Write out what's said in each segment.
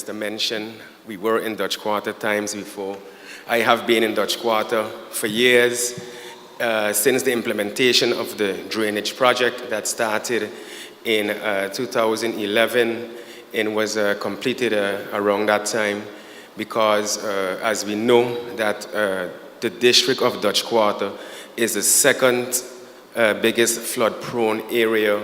mentioned, we were in Dutch Quarter times before. I have been in Dutch Quarter for years, since the implementation of the drainage project that started in 2011 and was completed around that time, because as we know that the district of Dutch Quarter is the second biggest flood-prone area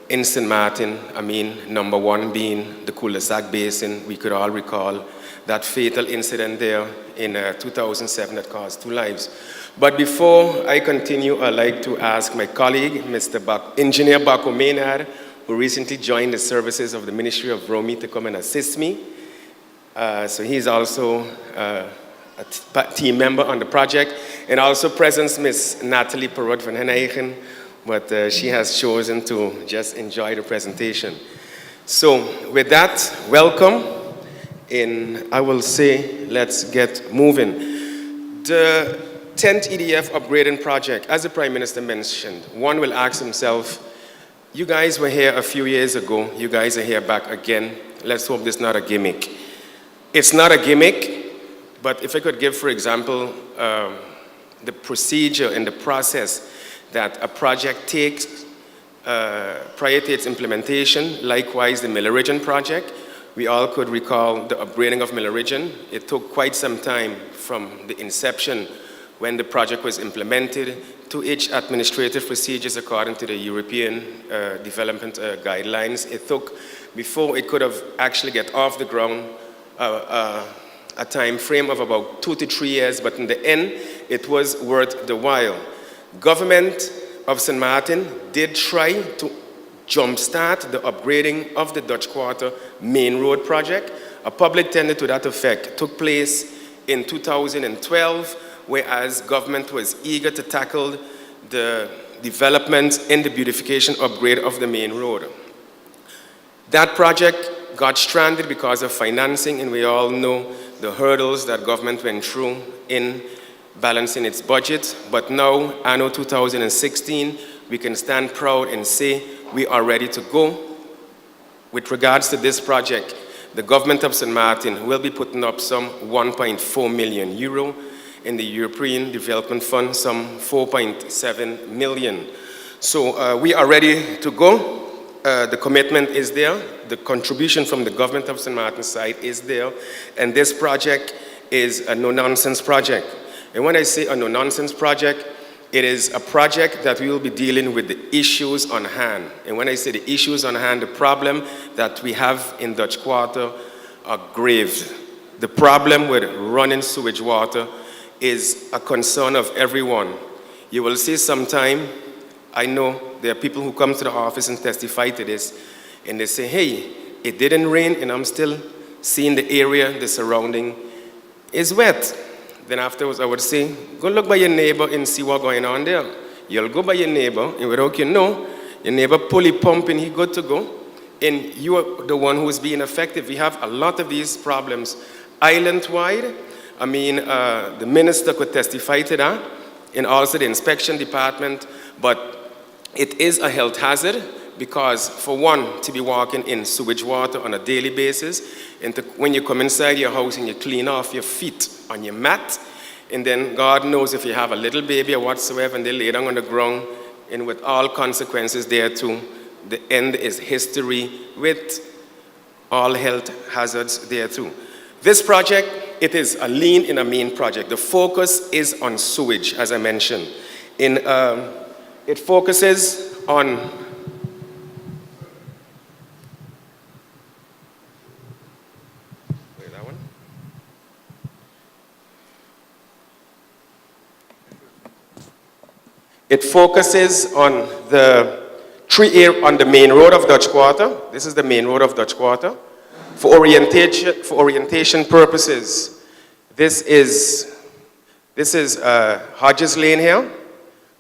in St. Martin. I mean, number one being the cul-de-sac basin. We could all recall that fatal incident there in 2007 that caused 2 lives. But before I continue, I'd like to ask my colleague, Engineer Baco Maynard, who recently joined the services of the Ministry of Romy, to come and assist me. So he's also a team member on the project, and also presents Ms. Natalie Perot van Heneigen, but she has chosen to just enjoy the presentation. So with that, welcome, and I will say let's get moving. The 10th EDF upgrading project, as the Prime Minister mentioned, one will ask himself, you guys were here a few years ago, you guys are here back again. Let's hope this is not a gimmick. It's not a gimmick, but if I could give, for example, the procedure and the process that a project takes prior to its implementation, likewise the Millerigion project, we all could recall the upgrading of Millerigion. It took quite some time from the inception when the project was implemented to each administrative procedures according to the European development guidelines. It took, before it could have actually get off the ground, a time frame of about 2 to 3 years, but in the end, it was worth the while. Government of St. Martin did try to jumpstart the upgrading of the Dutch Quarter Main Road project. A public tender to that effect took place in 2012, whereas government was eager to tackle the development and the beautification upgrade of the main road. That project got stranded because of financing, and we all know the hurdles that government went through in balancing its budget. But now, anno 2016, we can stand proud and say we are ready to go. With regards to this project, the government of St. Martin will be putting up some 1.4 million euro, in the European Development Fund, some 4.7 million. So we are ready to go. The commitment is there. The contribution from the government of St. Martin's side is there. And this project is a no-nonsense project. And when I say a no-nonsense project, it is a project that we will be dealing with the issues on hand. And when I say the issues on hand, the problem that we have in Dutch Quarter are grave. The problem with running sewage water is a concern of everyone. You will see sometime, I know there are people who come to the office and testify to this, and they say, hey, it didn't rain and I'm still seeing the area, the surrounding is wet. Then afterwards I would say, go look by your neighbor and see what's going on there. You'll go by your neighbor, and without you know, your neighbor pulley pumping, he good to go, and you are the one who's being affected. We have a lot of these problems island-wide. I mean, the minister could testify to that, and also the inspection department, but it is a health hazard because, for one, to be walking in sewage water on a daily basis, and when you come inside your house and you clean off your feet on your mat, and then God knows if you have a little baby or whatsoever, and they lay down on the ground, and with all consequences there too, the end is history with all health hazards there too. This project, it is a lean and a mean project. The focus is on sewage, as I mentioned. It focuses on It focuses on on the main road of Dutch Quarter. This is the main road of Dutch Quarter. For orientation purposes, this is Hodges Lane here.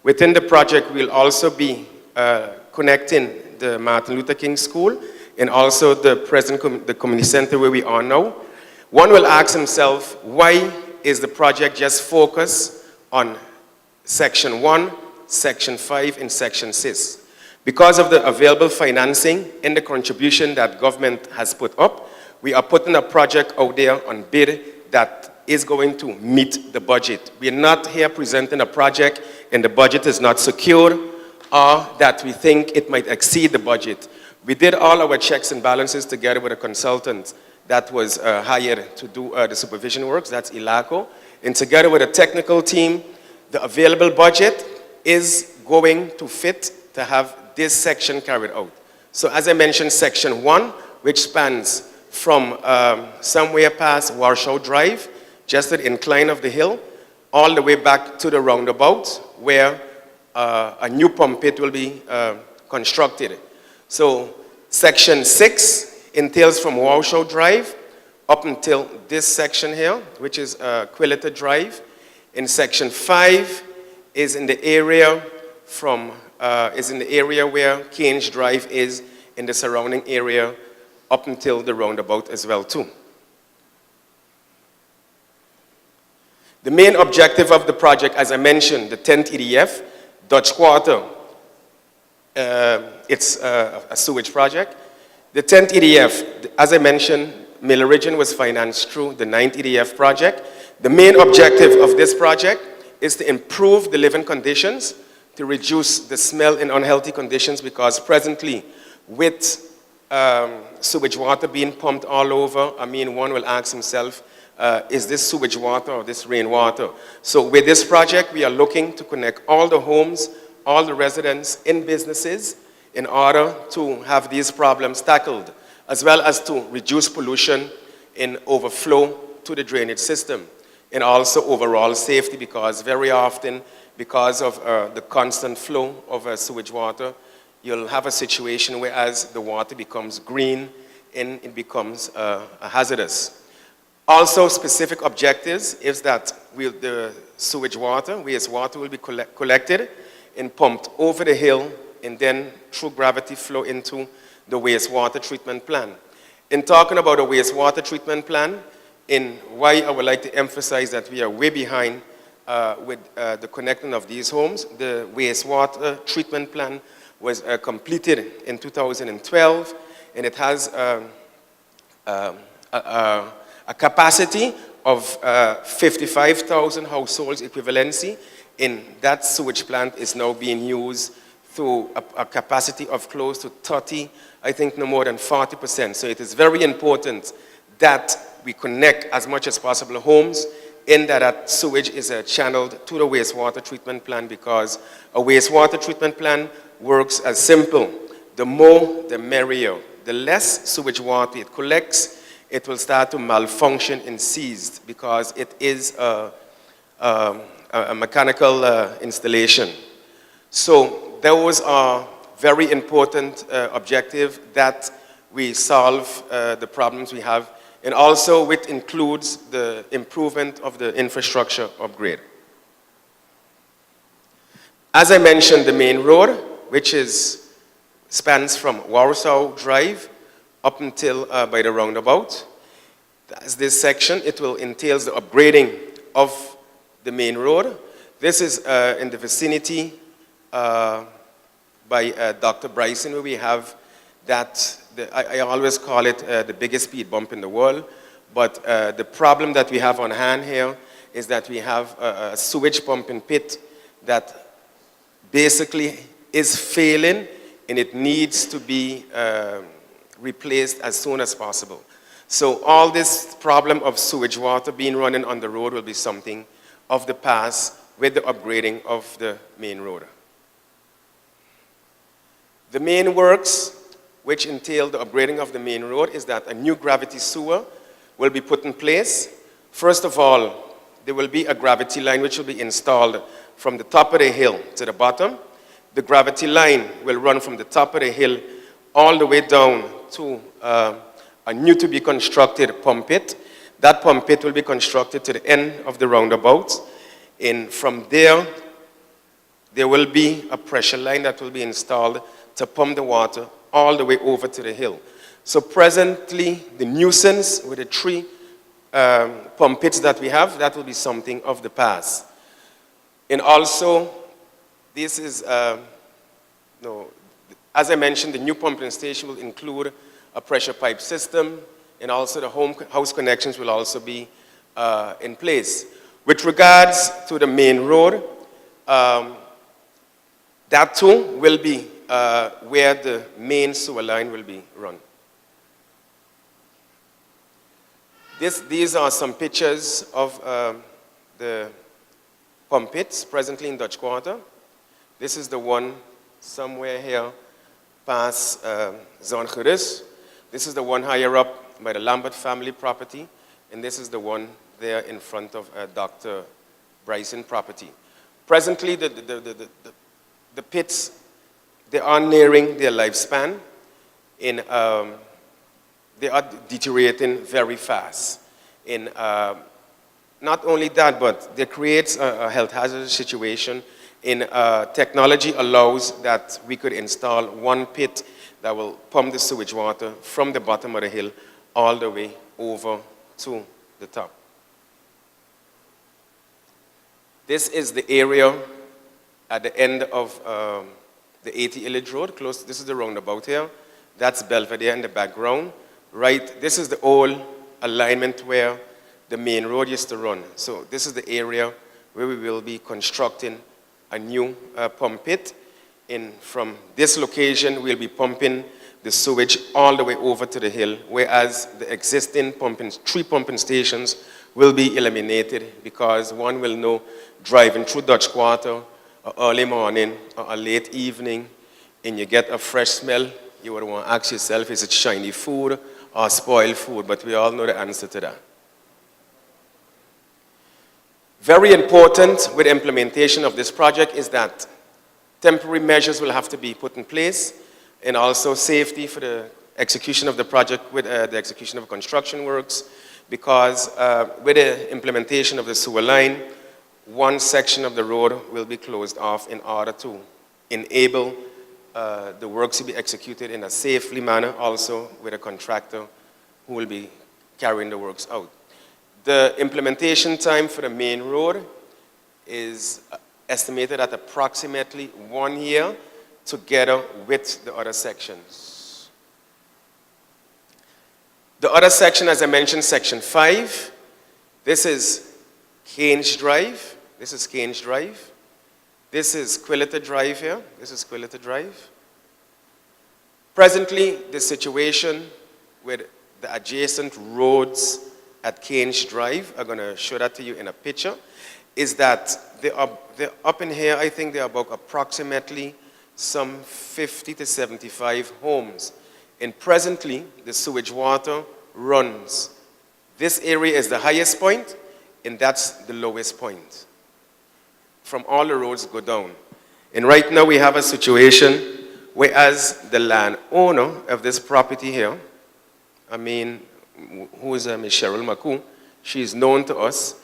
Within the project, we'll also be connecting the Martin Luther King School and also the the community center where we are now. One will ask himself, why is the project just focused on Section 1, Section 5, and Section 6? Because of the available financing and the contribution that government has put up, we are putting a project out there on bid that is going to meet the budget. We are not here presenting a project and the budget is not secured, or that we think it might exceed the budget. We did all our checks and balances together with a consultant that was hired to do the supervision works, that's ILACO, and together with a technical team, the available budget is going to fit to have this section carried out. So as I mentioned, section 1, which spans from somewhere past Warsaw Drive, just the incline of the hill, all the way back to the roundabout, where a new pump pit will be constructed. So section 6 entails from Warsaw Drive up until this section here, which is Quillita Drive. In section 5 is in the area from where Keynes Drive is, in the surrounding area up until the roundabout as well too. The main objective of the project, as I mentioned, the 10th EDF, Dutch Quarter, it's a sewage project. The 10th EDF, as I mentioned, Mill Region was financed through the 9th EDF project. The main objective of this project is to improve the living conditions, to reduce the smell and unhealthy conditions, because presently with sewage water being pumped all over, I mean, one will ask himself, is this sewage water or this rainwater? So with this project, we are looking to connect all the homes, all the residents and businesses in order to have these problems tackled, as well as to reduce pollution and overflow to the drainage system, and also overall safety, because very often, because of the constant flow of sewage water, you'll have a situation where as the water becomes green and it becomes hazardous. Also, specific objectives is that the sewage water, wastewater, will be collected and pumped over the hill and then through gravity flow into the wastewater treatment plant. In talking about a wastewater treatment plant, and why I would like to emphasize that we are way behind with the connecting of these homes, the wastewater treatment plant was completed in 2012, and it has a capacity of 55,000 households equivalency, and that sewage plant is now being used through a capacity of close to 30, I think no more than 40%. So it is very important that we connect as much as possible homes, and that sewage is channeled to the wastewater treatment plant, because a wastewater treatment plant works as simple. The more, the merrier. The less sewage water it collects, it will start to malfunction and seize, because it is a mechanical installation. So those are very important objectives that we solve the problems we have, and also which includes the improvement of the infrastructure upgrade. As I mentioned, the main road, which spans from Warsaw Drive up until by the roundabout. As this section, it will entail the upgrading of the main road. This is in the vicinity by Dr. Bryson, where we have that, I always call it the biggest speed bump in the world, but the problem that we have on hand here is that we have a sewage pumping pit that basically is failing, and it needs to be replaced as soon as possible. So all this problem of sewage water being running on the road will be something of the past with the upgrading of the main road. The main works, which entail the upgrading of the main road, is that a new gravity sewer will be put in place. First of all, there will be a gravity line which will be installed from the top of the hill to the bottom. The gravity line will run from the top of the hill all the way down to a new to be constructed pump pit. That pump pit will be constructed to the end of the roundabout, and from there, there will be a pressure line that will be installed to pump the water all the way over to the hill. So presently, the nuisance with the 3 pump pits that we have, that will be something of the past. And also, this is, As I mentioned, the new pumping station will include a pressure pipe system, and also the house connections will also be in place. With regards to the main road, that too will be where the main sewer line will be run. These are some pictures of the pump pits presently in Dutch Quarter. This is the one somewhere here past Zongerus. This is the one higher up by the Lambert family property, and this is the one there in front of Dr. Bryson property. Presently, the pits, they are nearing their lifespan, and they are deteriorating very fast. And not only that, but they create a health hazard situation. And technology allows that we could install one pit that will pump the sewage water from the bottom of the hill all the way over to the top. This is the area at the end of the 80 Illidge Road. Close. This is the roundabout here. That's Belvedere in the background. Right, this is the old alignment where the main road used to run. So this is the area where we will be constructing a new pump pit. And from this location, we'll be pumping the sewage all the way over to the hill, whereas the existing three pumping stations will be eliminated because one will know driving through Dutch Quarter early morning or a late evening, and you get a fresh smell, you would want to ask yourself, is it shiny food or spoiled food? But we all know the answer to that. Very important with implementation of this project is that temporary measures will have to be put in place, and also safety for the execution of the project with the execution of construction works, because with the implementation of the sewer line, one section of the road will be closed off in order to enable the works to be executed in a safely manner, also with a contractor who will be carrying the works out. The implementation time for the main road is estimated at approximately 1 year together with the other sections. The other section, as I mentioned, section 5, this is Keynes Drive. This is Keynes Drive. This is Quillita Drive here. This is Quillita Drive. Presently, the situation with the adjacent roads at Keynes Drive, I'm going to show that to you in a picture, is that they're up in here, I think they're about approximately some 50 to 75 homes. And presently, the sewage water runs. This area is the highest point, and that's the lowest point. From all the roads go down. And right now we have a situation whereas the landowner of this property here, I mean, who is Ms. Cheryl Maku, she is known to us,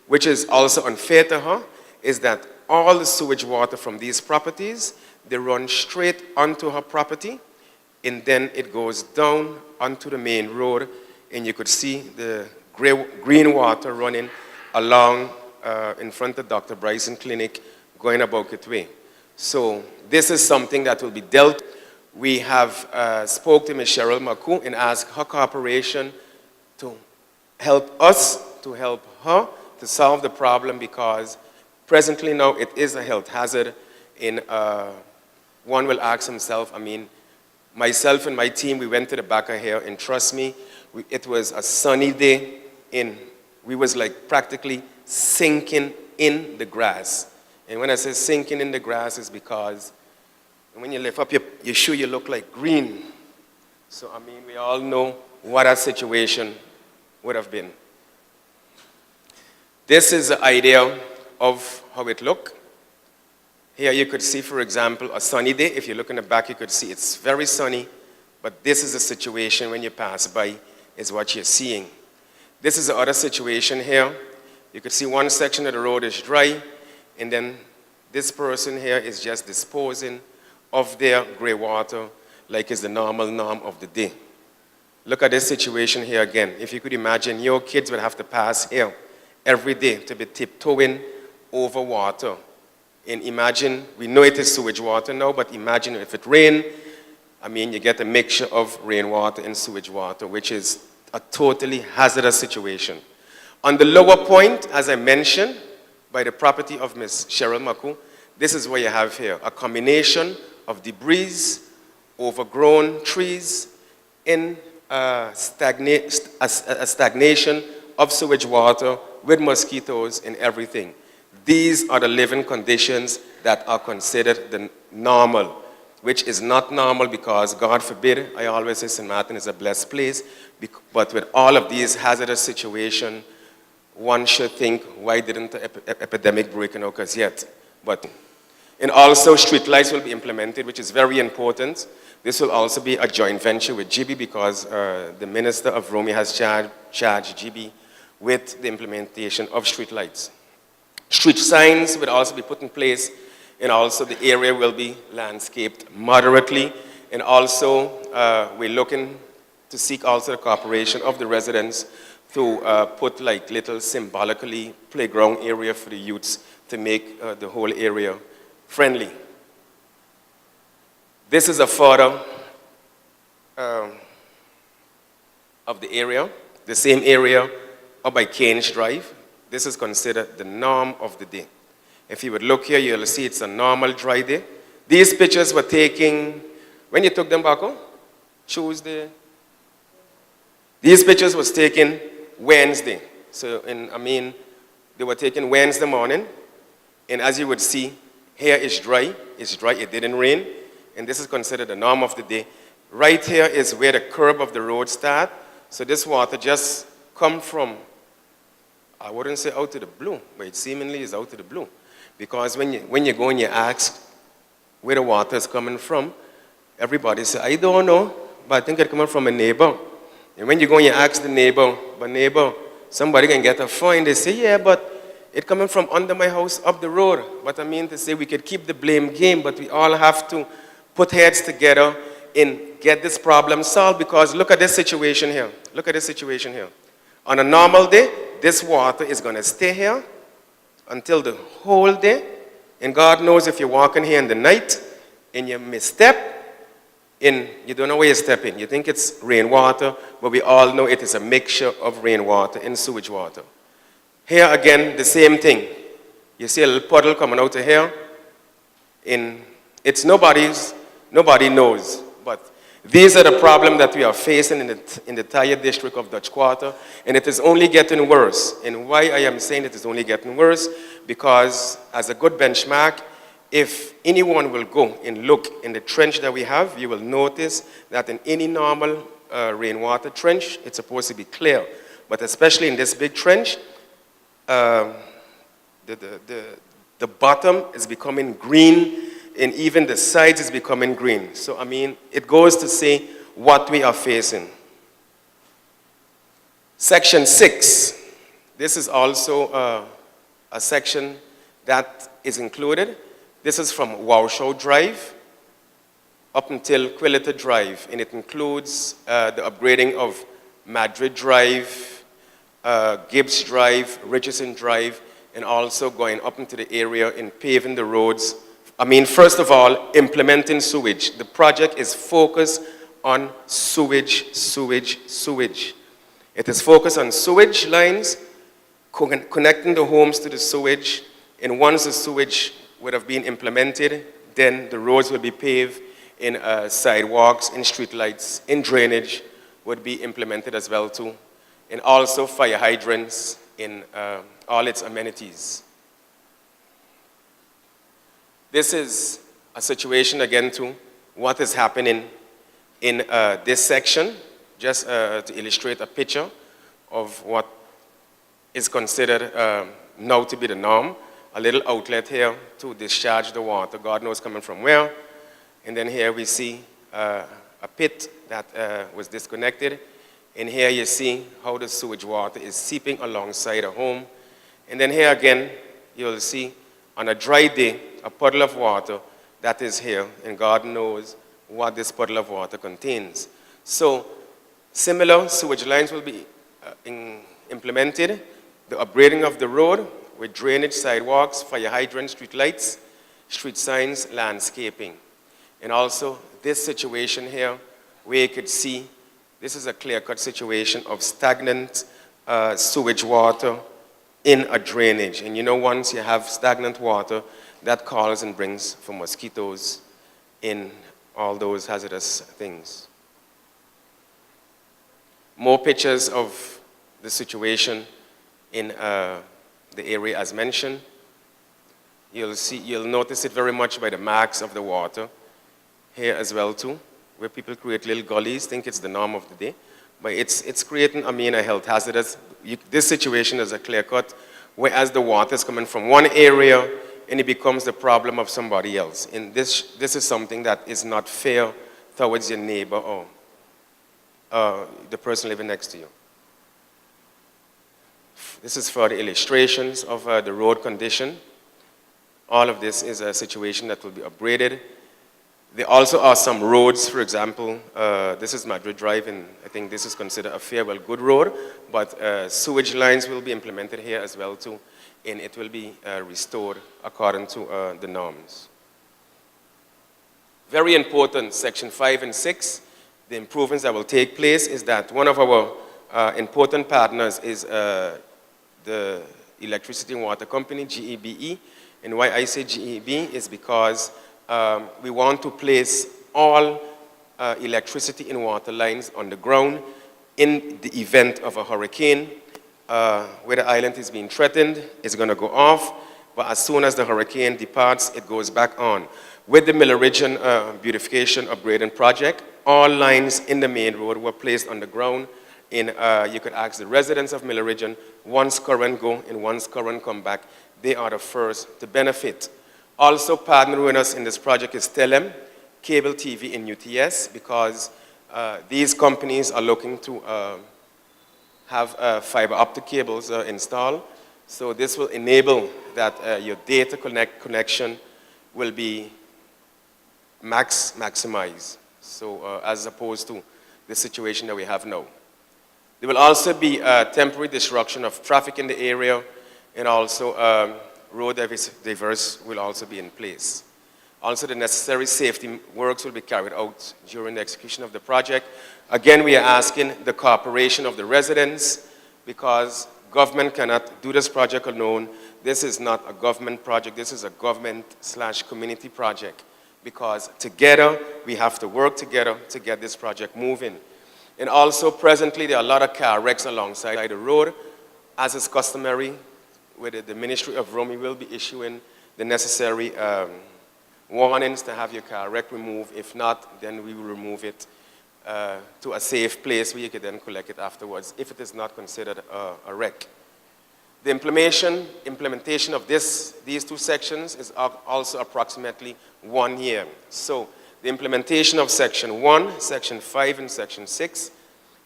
which is also unfair to her, is that all the sewage water from these properties, they run straight onto her property, and then it goes down onto the main road, and you could see the green water running along in front of Dr. Bryson Clinic, going about it way. So this is something that will be dealt. We have spoke to Ms. Cheryl Maku and asked her corporation to help us, to help her, to solve the problem, because presently now it is a health hazard. And one will ask himself, I mean, myself and my team, we went to the back of here, and trust me, it was a sunny day, and we was like practically sinking in the grass. And when I say sinking in the grass, it's because when you lift up your shoe, you look like green. So, I mean, we all know what that situation would have been. This is the idea of how it looked. Here you could see, for example, a sunny day. If you look in the back, you could see it's very sunny, but this is the situation when you pass by, is what you're seeing. This is the other situation here. You could see one section of the road is dry, and then this person here is just disposing of their gray water like it's the normal norm of the day. Look at this situation here again. If you could imagine, your kids would have to pass here every day to be tiptoeing over water. And imagine, we know it is sewage water now, but imagine if it rain, I mean, you get a mixture of rainwater and sewage water, which is a totally hazardous situation. On the lower point, as I mentioned, by the property of Ms. Cheryl Maku, this is what you have here, a combination of debris, overgrown trees, in a stagnation of sewage water with mosquitoes and everything. These are the living conditions that are considered the normal, which is not normal because, God forbid, I always say St. Martin is a blessed place, but with all of these hazardous situations, one should think, why didn't the epidemic break out as yet? And also, street lights will be implemented, which is very important. This will also be a joint venture with GB because the Minister of Rome has charged GB with the implementation of street lights. Street signs will also be put in place, and also the area will be landscaped moderately. And also, we're looking to seek also the cooperation of the residents to put like little symbolically playground area for the youths to make the whole area friendly. This is a photo of the area, the same area up by Cairns Drive. This is considered the norm of the day. If you would look here, you'll see it's a normal dry day. These pictures were taken, when you took them back on? Tuesday. These pictures was taken Wednesday. So, they were taken Wednesday morning. And as you would see, here is dry. It's dry, it didn't rain. And this is considered the norm of the day. Right here is where the curb of the road starts. So this water just come from, I wouldn't say out of the blue, but it seemingly is out of the blue. Because when you go and you ask where the water is coming from, everybody says, I don't know, but I think it's coming from a neighbor. And when you go and you ask the neighbor, but neighbor, somebody can get a fine. They say, yeah, but it's coming from under my house up the road. But I mean to say we could keep the blame game, but we all have to put heads together and get this problem solved, because look at this situation here. Look at this situation here. On a normal day, this water is going to stay here until the whole day. And God knows if you're walking here in the night and you misstep and you don't know where you're stepping. You think it's rainwater, but we all know it is a mixture of rainwater and sewage water. Here again, the same thing. You see a little puddle coming out of here. And it's nobody knows. But these are the problems that we are facing in the entire district of Dutch Quarter, and it is only getting worse. And why I am saying it is only getting worse, because as a good benchmark, if anyone will go and look in the trench that we have, you will notice that in any normal rainwater trench, it's supposed to be clear. But especially in this big trench, the bottom is becoming green, and even the sides is becoming green. So, it goes to say what we are facing. Section 6. This is also a section that is included. This is from Warshaw Drive up until Quillita Drive, and it includes the upgrading of Madrid Drive, Gibbs Drive, Richardson Drive, and also going up into the area and paving the roads. First of all, implementing sewage. The project is focused on sewage. It is focused on sewage lines, connecting the homes to the sewage, and once the sewage would have been implemented, then the roads will be paved, and sidewalks, and street lights, and drainage would be implemented as well too, and also fire hydrants in all its amenities. This is a situation, again, to what is happening in this section, just to illustrate a picture of what is considered now to be the norm. A little outlet here to discharge the water, God knows coming from where. And then here we see a pit that was disconnected. And here you see how the sewage water is seeping alongside a home. And then here again, you'll see on a dry day, a puddle of water that is here, and God knows what this puddle of water contains. So, similar sewage lines will be implemented, the upgrading of the road with drainage, sidewalks, fire hydrants, street lights, street signs, landscaping. And also this situation here, where you could see, this is a clear-cut situation of stagnant sewage water in a drainage. And you know, once you have stagnant water, that calls and brings for mosquitoes in all those hazardous things. More pictures of the situation in the area as mentioned. You'll notice it very much by the marks of the water here as well too, where people create little gullies, think it's the norm of the day. But it's creating, a health hazard. This situation is a clear cut, whereas the water is coming from one area and it becomes the problem of somebody else. And this is something that is not fair towards your neighbor or the person living next to you. This is further illustrations of the road condition. All of this is a situation that will be upgraded. There also are some roads, for example, this is Madrid Drive, and I think this is considered a fair, well, good road, but sewage lines will be implemented here as well too, and it will be restored according to the norms. Very important, section 5 and 6, the improvements that will take place is that one of our important partners is the Electricity and Water Company, GEBE, and why I say GEB is because we want to place all electricity and water lines on the ground in the event of a hurricane. Where the island is being threatened, it's going to go off, but as soon as the hurricane departs, it goes back on. With the Miller-Region Beautification Upgrading Project, all lines in the main road were placed on the ground, and you could ask the residents of Miller-Region, once current go and once current come back, they are the first to benefit. Also partnering with us in this project is Telem, Cable TV, and UTS, because these companies are looking to have fiber optic cables installed. So this will enable that your data connection will be maximized. So as opposed to the situation that we have now. There will also be temporary disruption of traffic in the area, and also road diverse will also be in place. Also, the necessary safety works will be carried out during the execution of the project. Again, we are asking the cooperation of the residents, because government cannot do this project alone. This is not a government project, this is a government/community project, because together we have to work together to get this project moving. And also, presently, there are a lot of car wrecks alongside the road. As is customary, with the Ministry of Road, we will be issuing the necessary warnings to have your car wreck removed. If not, then we will remove it to a safe place where you can then collect it afterwards, if it is not considered a wreck. The implementation of these two sections is also approximately 1 year. So the implementation of Section 1, Section 5, and Section 6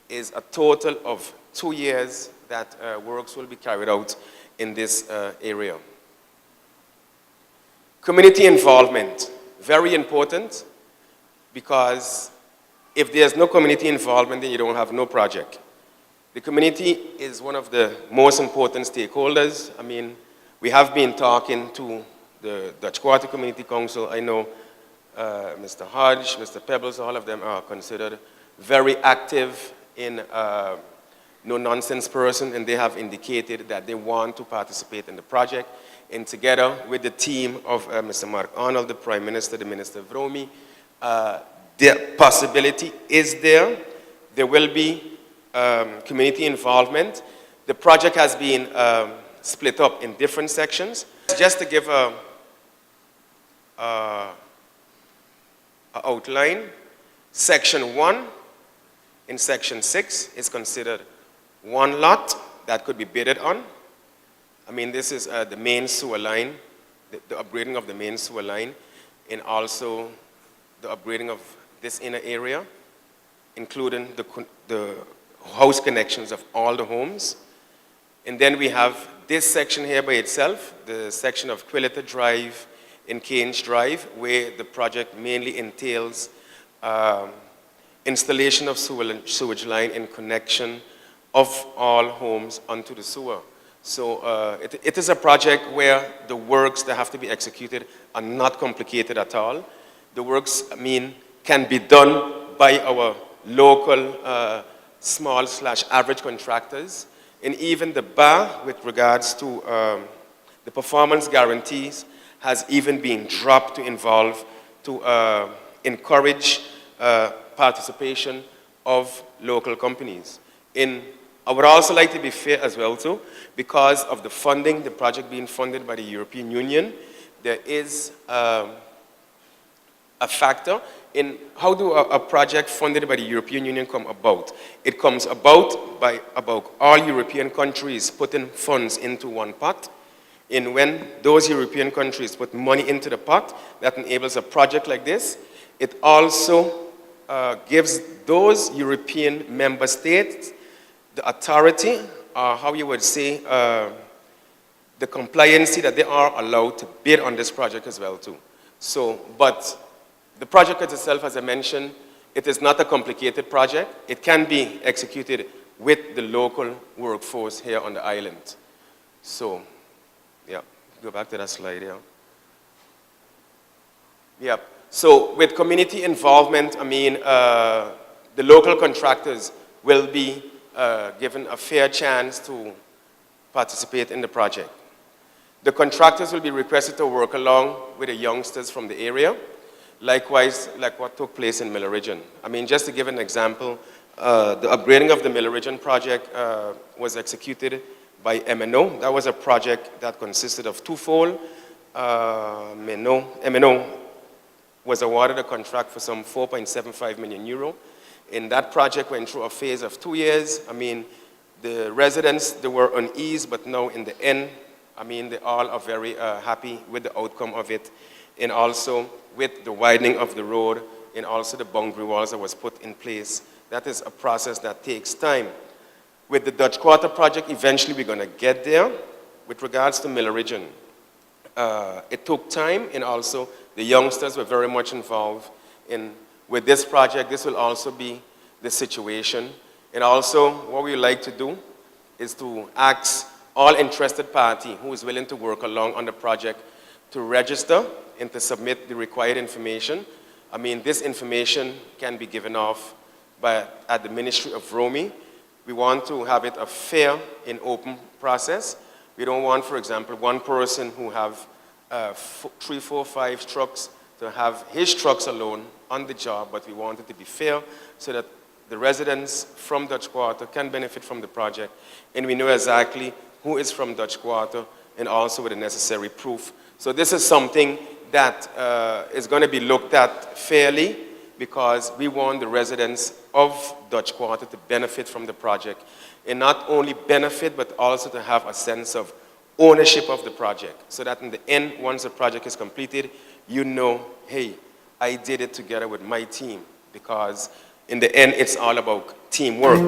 is a total of 2 years that works will be carried out in this area. Community involvement, very important, because if there's no community involvement, then you don't have no project. The community is one of the most important stakeholders. We have been talking to the Dutch Quarter Community Council. I know Mr. Hodge, Mr. Pebbles, all of them are considered very active in no-nonsense person, and they have indicated that they want to participate in the project. And together with the team of Mr. Mark Arnold, the Prime Minister, the Minister of Romy, the possibility is there. There will be community involvement. The project has been split up in different sections. Just to give an outline, Section 1 in Section 6 is considered one lot that could be bidded on. This is the main sewer line, the upgrading of the main sewer line, and also the upgrading of this inner area, including the house connections of all the homes. And then we have this section here by itself, the section of Quillita Drive and Keynes Drive, where the project mainly entails installation of sewage line and connection of all homes onto the sewer. So it is a project where the works that have to be executed are not complicated at all. The works, can be done by our local small/average contractors. And even the bar with regards to the performance guarantees has even been dropped to encourage participation of local companies. I would also like to be fair as well too, because of the funding, the project being funded by the European Union, there is a factor in how do a project funded by the European Union come about. It comes about by about all European countries putting funds into one pot. And when those European countries put money into the pot, that enables a project like this. It also gives those European member states the authority, or how you would say, the compliancy that they are allowed to bid on this project as well too. So, but the project itself, as I mentioned, it is not a complicated project. It can be executed with the local workforce here on the island. So, yeah, go back to that slide here. Yeah, so with community involvement, the local contractors will be given a fair chance to participate in the project. The contractors will be requested to work along with the youngsters from the area, likewise, like what took place in Miller Region. Just to give an example, the upgrading of the Miller Region project was executed by MNO. That was a project that consisted of twofold. MNO was awarded a contract for some 4.75 million euro. And that project went through a phase of 2 years. The residents, they were uneasy, but now in the end, they all are very happy with the outcome of it. And also with the widening of the road and also the boundary walls that was put in place. That is a process that takes time. With the Dutch Quarter project, eventually we're going to get there. With regards to Miller Region, it took time, and also the youngsters were very much involved in. With this project, this will also be the situation. And also, what we like to do is to ask all interested party who is willing to work along on the project to register and to submit the required information. This information can be given off at the Ministry of Romy. We want to have it a fair and open process. We don't want, for example, one person who have 3, 4, 5 trucks to have his trucks alone on the job, but we want it to be fair so that the residents from Dutch Quarter can benefit from the project, and we know exactly who is from Dutch Quarter, and also with the necessary proof. So this is something that is going to be looked at fairly, because we want the residents of Dutch Quarter to benefit from the project, and not only benefit, but also to have a sense of ownership of the project, so that in the end, once the project is completed, you know, hey, I did it together with my team, because in the end, it's all about teamwork.